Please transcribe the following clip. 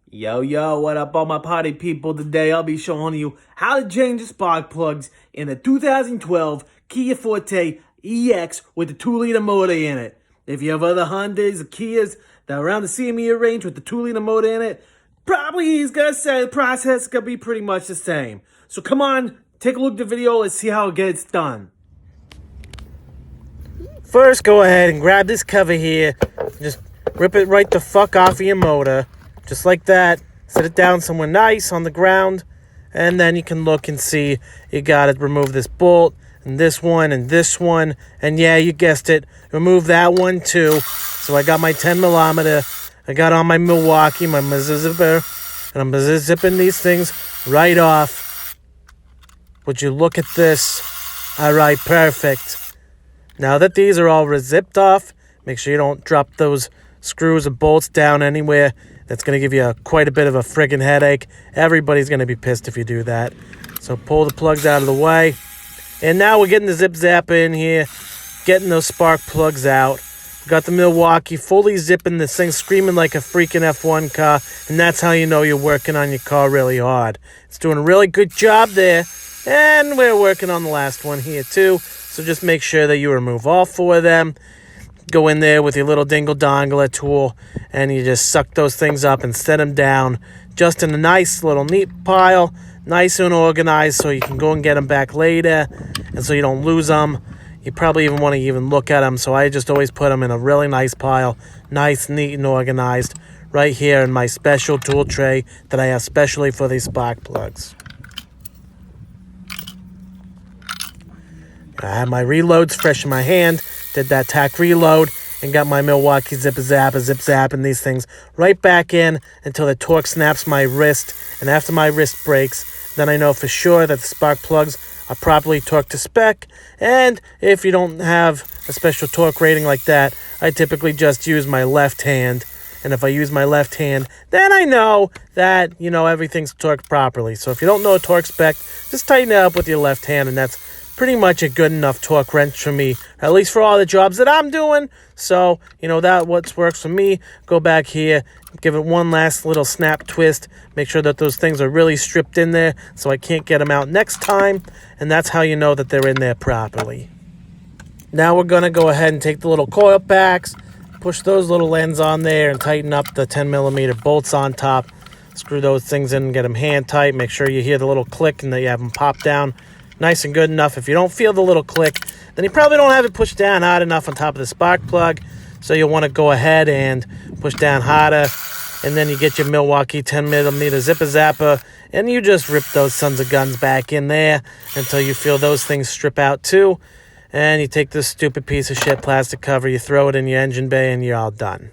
Yo, what up all my party people? Today I'll be showing you how to change the spark plugs in the 2012 Kia Forte EX with the 2-liter motor in it. If you have other Hondas or Kias that are around the same year range with the 2-liter motor in it, probably he's gonna say the process is gonna be pretty much the same. So come on, take a look at the video, let's see how it gets done. First, go ahead and grab this cover here. Just rip it right the fuck off of your motor. Just like that. Set it down somewhere nice on the ground. And then you can look and see you got to remove this bolt and this one and this one. And yeah, you guessed it. Remove that one too. So I got my 10 millimeter. I got on my Milwaukee, my zipper. And I'm zipping these things right off. Would you look at this? All right, perfect. Now that these are all zipped off, make sure you don't drop those screws or bolts down anywhere. That's going to give you quite a bit of a friggin' headache. Everybody's going to be pissed if you do that. So pull the plugs out of the way. And now we're getting the zip zapper in here, getting those spark plugs out. We got the Milwaukee fully zipping this thing, screaming like a freaking F1 car. And that's how you know you're working on your car really hard. It's doing a really good job there. And we're working on the last one here too. So just make sure that you remove all four of them. Go in there with your little dingle-dongler tool, and you just suck those things up and set them down just in a nice little neat pile, nice and organized, so you can go and get them back later, and so you don't lose them. You probably even want to even look at them, so I just always put them in a really nice pile, nice, neat, and organized, right here in my special tool tray that I have specially for these spark plugs. I have my reloads fresh in my hand. Did that tack reload and got my Milwaukee zip zapping these things right back in until the torque snaps my wrist. And after my wrist breaks, then I know for sure that the spark plugs are properly torqued to spec. And if you don't have a special torque rating like that, I typically just use my left hand. And if I use my left hand, then I know that, everything's torqued properly. So if you don't know a torque spec, just tighten it up with your left hand, and that's pretty much a good enough torque wrench for me, at least for all the jobs that I'm doing. So, that what works for me. Go back here, give it one last little snap twist, make sure that those things are really stripped in there so I can't get them out next time, and that's how you know that they're in there properly. Now we're going to go ahead and take the little coil packs, push those little ends on there, and tighten up the 10 millimeter bolts on top. Screw those things in and get them hand tight. Make sure you hear the little click and that you have them pop down nice and good enough. If you don't feel the little click, then you probably don't have it pushed down hard enough on top of the spark plug. So you'll want to go ahead and push down harder. And then you get your Milwaukee 10 millimeter zipper zapper, and you just rip those sons of guns back in there until you feel those things strip out too. And you take this stupid piece of shit plastic cover, you throw it in your engine bay, and you're all done.